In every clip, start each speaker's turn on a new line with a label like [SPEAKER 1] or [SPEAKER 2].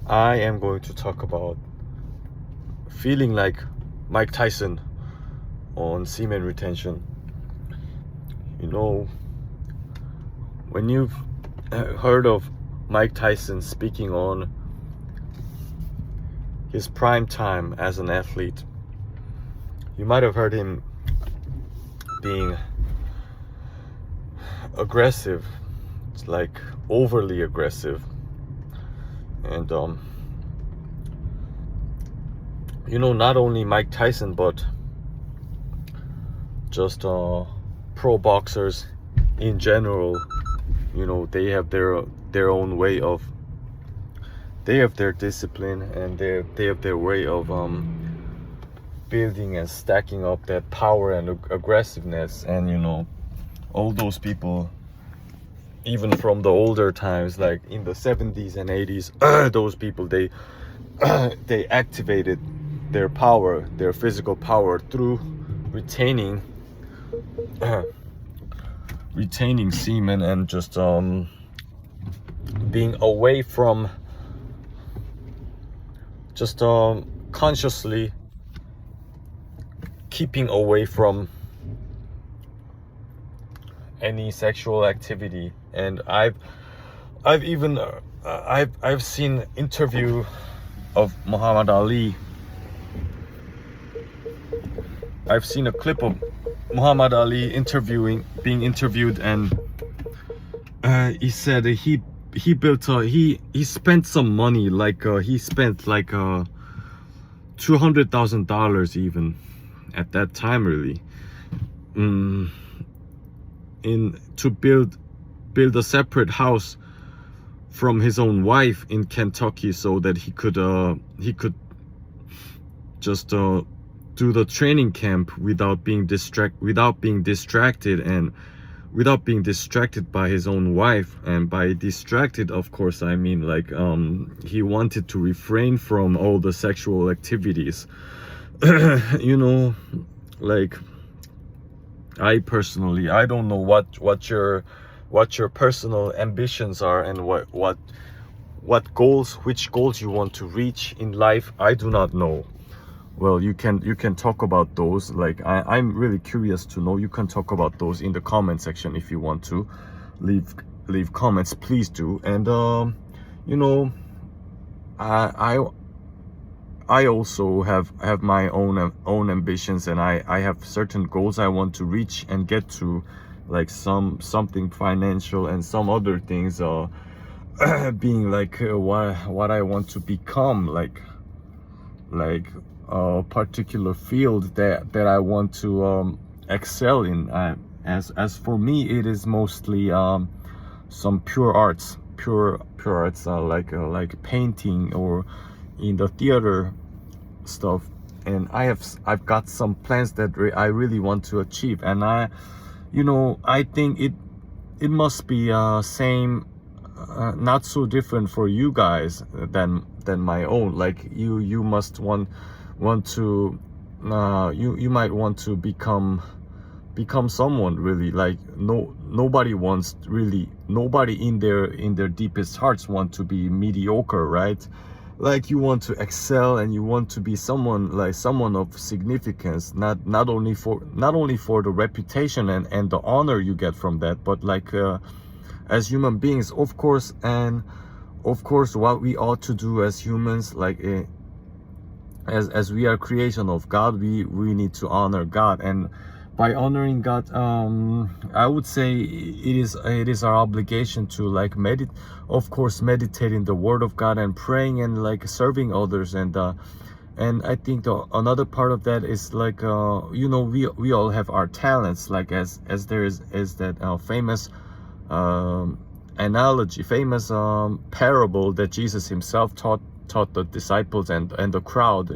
[SPEAKER 1] I am going to talk about feeling like Mike Tyson on semen retention. You know, when you've heard of Mike Tyson speaking on his prime time as an athlete, you might have heard him being aggressive, it's like overly aggressive. And not only Mike Tyson, but just pro boxers in general, they have their own way of, they have their discipline, and they have their way of building and stacking up that power and aggressiveness. And all those people, even from the older times, like in the 70s and 80s, those people, they activated their power, their physical power, through retaining semen, and just being away from, just consciously keeping away from any sexual activity. And I've even I've seen interview of Muhammad Ali. I've seen a clip of Muhammad Ali being interviewed, and he said he spent some money, like he spent like $200,000 even at that time, really, to build a separate house from his own wife in Kentucky, so that he could just do the training camp without being distracted by his own wife. And by distracted, of course, I mean like he wanted to refrain from all the sexual activities. Like, I personally, I don't know what your personal ambitions are, and which goals you want to reach in life. I do not know. Well, you can talk about those. Like, I'm really curious to know. You can talk about those in the comment section if you want to leave comments. Please do. And I also have my own ambitions, and I have certain goals I want to reach and get to, like something financial and some other things, being like what I want to become, like a particular field that I want to excel in. As for me, it is mostly some pure arts, like painting, or in the theater stuff. And I've got some plans that I really want to achieve, and I think it must be same, not so different for you guys than my own. Like, you must want to you might want to become someone, really. Like, nobody in their deepest hearts want to be mediocre, right? Like, you want to excel, and you want to be someone of significance, not only for the reputation and the honor you get from that, but like as human beings, of course. And of course, what we ought to do as humans, like as we are creation of God, we need to honor God. And by honoring God, I would say it is our obligation to, like, meditate in the Word of God, and praying, and like serving others. And I think another part of that is, like, we all have our talents, like as there is that famous analogy, famous parable that Jesus himself taught the disciples and the crowd.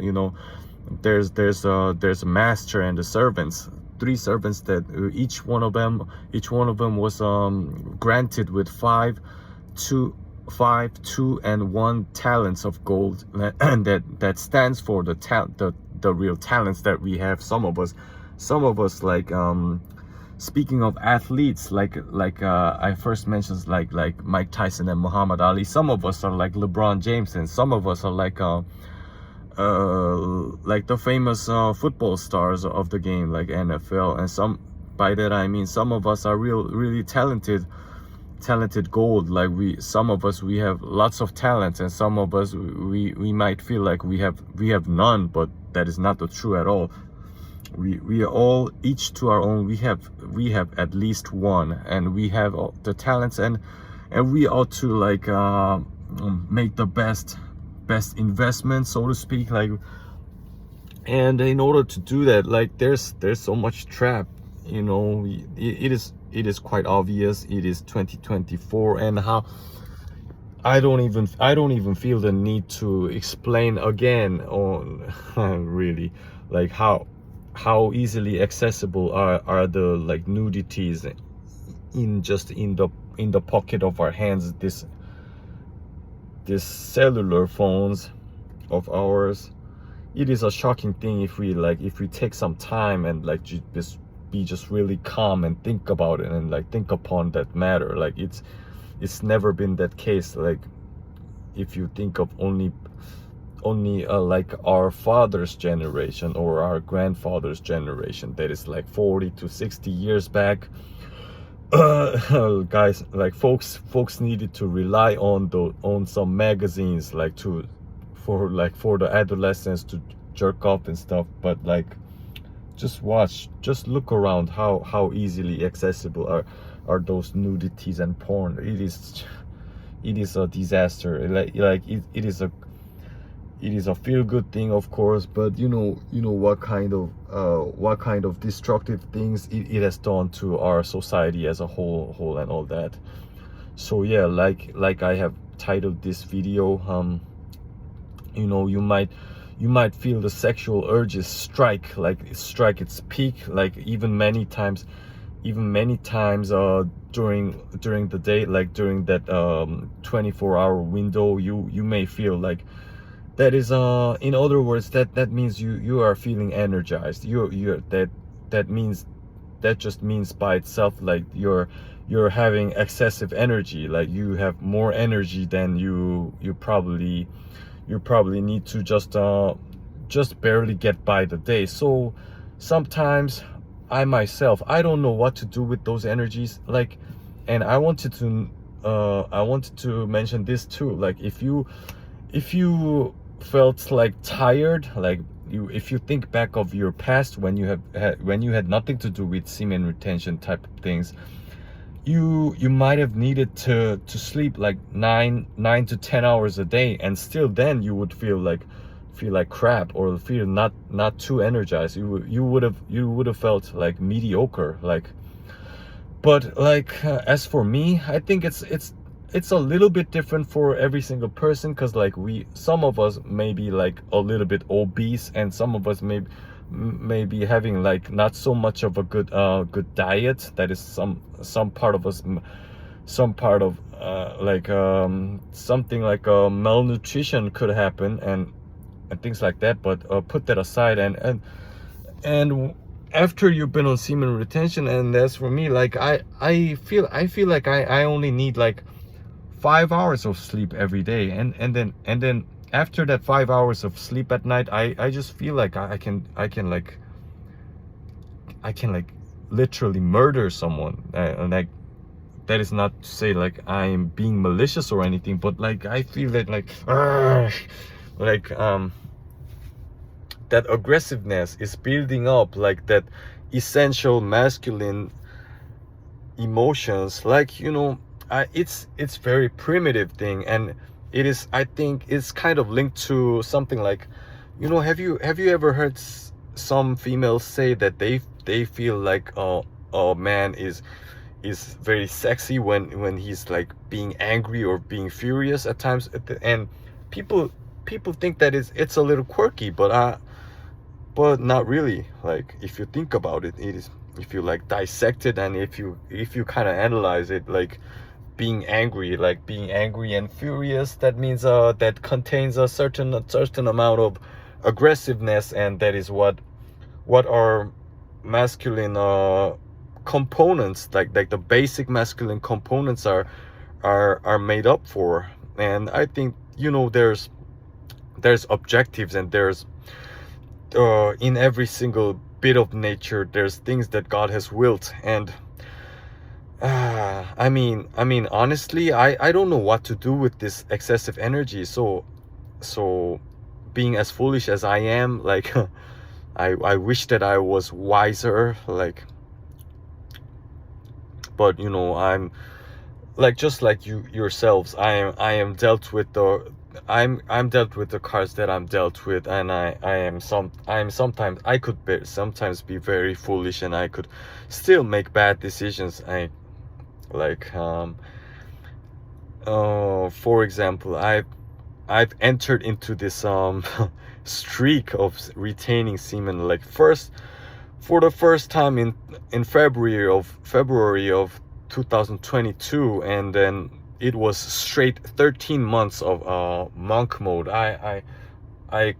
[SPEAKER 1] There's a master and the servants. 3 servants that each one of them was granted with 5, 2, and 1 talents of gold, and that stands for the real talents that we have. Some of us like speaking of athletes, like I first mentioned, like Mike Tyson and Muhammad Ali. Some of us are like LeBron James, and some of us are like the famous football stars of the game, like NFL. And some, by that I mean, some of us are really talented gold. Like some of us, we have lots of talent, and some of us, we might feel like we have none, but that is not the true at all. We are all each to our own. We have at least one, and we have all the talents, and we ought to like make the best investment, so to speak. Like, and in order to do that, like there's so much trap, you know. It is quite obvious. It is 2024, and how I don't even feel the need to explain again on really, like how easily accessible are the like nudities in the pocket of our hands, this cellular phones of ours. It is a shocking thing if we take some time and like be really calm and think about it, and like think upon that matter. Like it's never been that case. Like if you think of only like our father's generation or our grandfather's generation, that is like 40 to 60 years back, guys, like folks needed to rely on some magazines, like for the adolescents to jerk off and stuff. But like, just look around how easily accessible are those nudities and porn. It is a disaster. It is a feel-good thing, of course, but you know what kind of destructive things it has done to our society as a whole and all that. So yeah, like I have titled this video, you know, you might feel the sexual urges strike its peak, like even many times during the day, like during that 24-hour window. You may feel like that is in other words, that means you are feeling energized. That just means by itself, like you're having excessive energy. Like you have more energy than you probably need to just barely get by the day. So sometimes I myself, I don't know what to do with those energies. Like, and I wanted to mention this too. Like if you felt like tired, like if you think back of your past when you had nothing to do with semen retention type of things, you might have needed to sleep like 9 to 10 hours a day, and still then you would feel like crap, or feel not too energized. You would have felt like mediocre. Like, but like as for me, I think it's a little bit different for every single person, because like some of us may be like a little bit obese, and some of us may be having like not so much of a good diet. That is some part of us, some part of like something like malnutrition could happen, and things like that. But put that aside, and after you've been on semen retention, and as for me, like I feel like I only need like 5 hours of sleep every day, and then after that 5 hours of sleep at night, I just feel like I can literally murder someone. And like, that is not to say like I'm being malicious or anything, but like I feel that that aggressiveness is building up, like that essential masculine emotions. Like, you know, it's very primitive thing, and it is, I think it's kind of linked to something like, you know, have you ever heard some females say that they feel like a man is very sexy when he's like being angry or being furious at times, and people think that it's a little quirky, but not really. Like, if you think about it, it is, if you like dissect it, and if you kind of analyze it, like being angry and furious, that means that contains a certain amount of aggressiveness, and that is what our masculine components, like the basic masculine components are made up for. And I think, you know, there's objectives, and there's in every single bit of nature there's things that God has willed. And I mean honestly, I don't know what to do with this excessive energy. So being as foolish as I am, like I wish that I was wiser, like, but you know, I'm like, just like you yourselves, I am dealt with the I'm dealt with the cards that I'm dealt with. And I'm sometimes, I could sometimes be very foolish, and I could still make bad decisions. Like for example, I've entered into this streak of retaining semen, like for the first time in February of 2022, and then it was straight 13 months of monk mode. I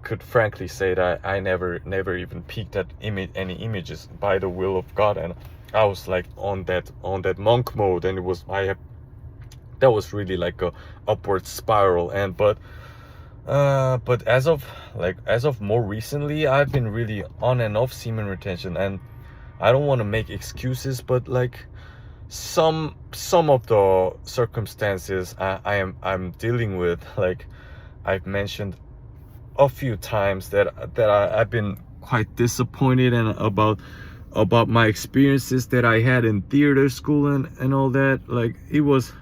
[SPEAKER 1] could frankly say that I never even peeked at any images by the will of God, and I was like on that monk mode, and that was really like a upward spiral. And but as of more recently, I've been really on and off semen retention. And I don't want to make excuses, but like some of the circumstances I'm dealing with, like I've mentioned a few times, that I've been quite disappointed and about my experiences that I had in theater school and all that. Like it was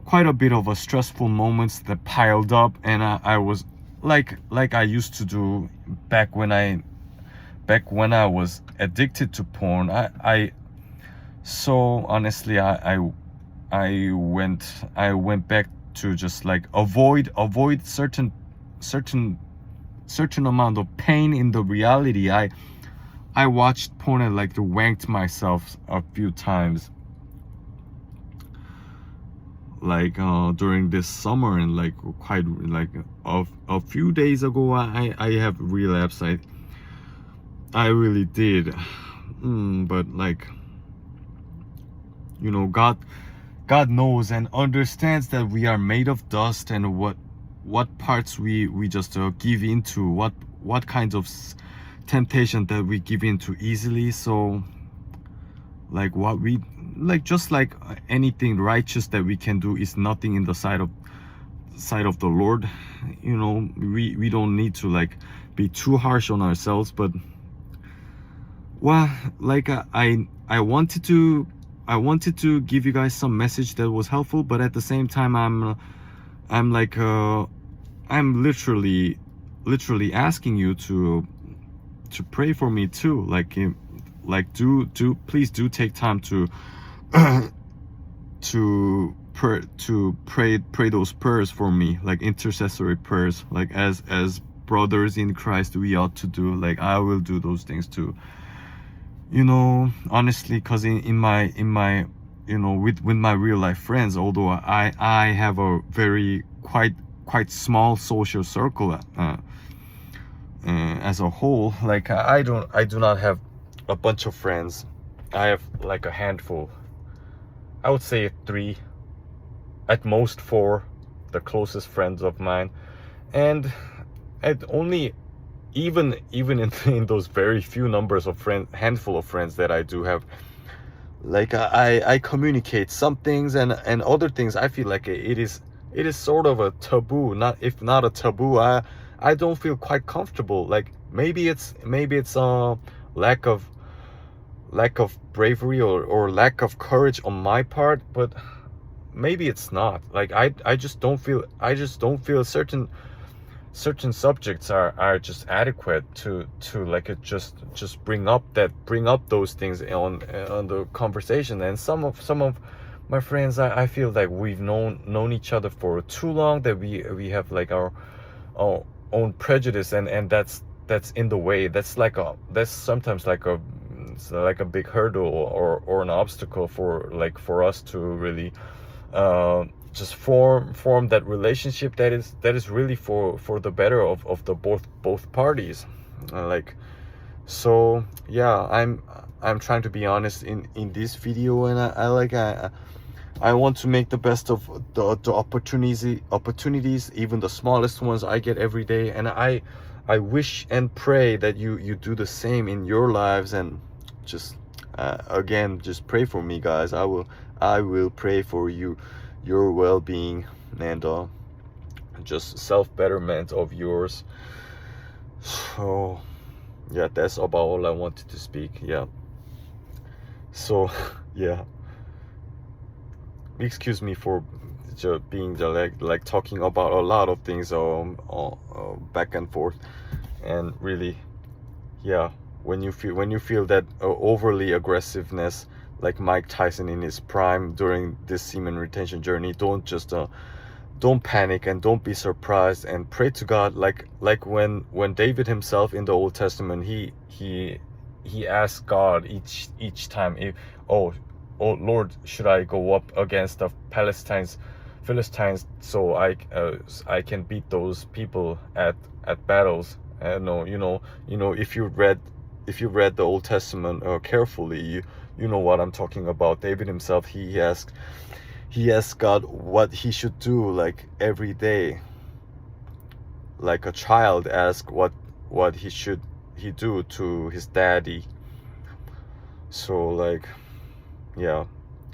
[SPEAKER 1] quite a bit of a stressful moments that piled up, and I was like I used to do back when I was addicted to porn. So honestly, I went back to just like avoid certain amount of pain in the reality. I watched porn and like wanked myself a few times, like during this summer, and like quite like a few days ago I have relapsed. I really did. But like, you know, God knows and understands that we are made of dust, and what parts we just give into, what kinds of temptation that we give into easily. So like what we like, just like anything righteous that we can do is nothing in the sight of the Lord. You know, we don't need to like be too harsh on ourselves. But well, like I wanted to give you guys some message that was helpful, but at the same time I'm like I'm literally asking you to pray for me too. Like please do take time to pray those prayers for me, like intercessory prayers, like as brothers in Christ we ought to do. Like I will do those things too, you know, honestly, because in my you know, with my real life friends, although I have a very quite small social circle as a whole, like I do not have a bunch of friends. I have like a handful. I would say 3, at most 4, the closest friends of mine. And only even in those very few numbers of handful of friends that I do have, like I communicate some things, and other things I feel like it is sort of a taboo. If not a taboo, I don't feel quite comfortable. Like maybe it's lack of bravery or lack of courage on my part, but maybe it's not. Like I just don't feel certain subjects are just adequate to like just bring up those things on the conversation. And some of my friends, I feel like we've known each other for too long, that we have like our own prejudice, and that's in the way. That's sometimes like a big hurdle or an obstacle for us to really just form that relationship that is really for the better of the both parties. Like, So yeah, I'm trying to be honest in this video, and I want to make the best of the opportunities, even the smallest ones I get every day. And I wish and pray that you do the same in your lives. And just again, just pray for me, guys. I will pray for you, your well-being, and just self-betterment of yours. So yeah, that's about all I wanted to speak. Yeah, so yeah, excuse me for just being like talking about a lot of things back and forth. And really, yeah, when you feel that overly aggressiveness, like Mike Tyson in his prime during this semen retention journey, don't panic and don't be surprised, and pray to God, like when David himself in the Old Testament, he asked God each time, if oh Lord, should I go up against the Philistines, so I can beat those people at battles. No, if you read the Old Testament carefully, you know what I'm talking about. David himself, he asked God what he should do, like every day, like a child ask what he do to his daddy. So like, yeah,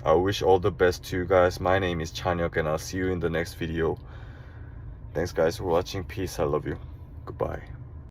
[SPEAKER 1] I wish all the best to you guys. My name is Chanyok, and I'll see you in the next video. Thanks guys for watching. Peace. I love you. Goodbye.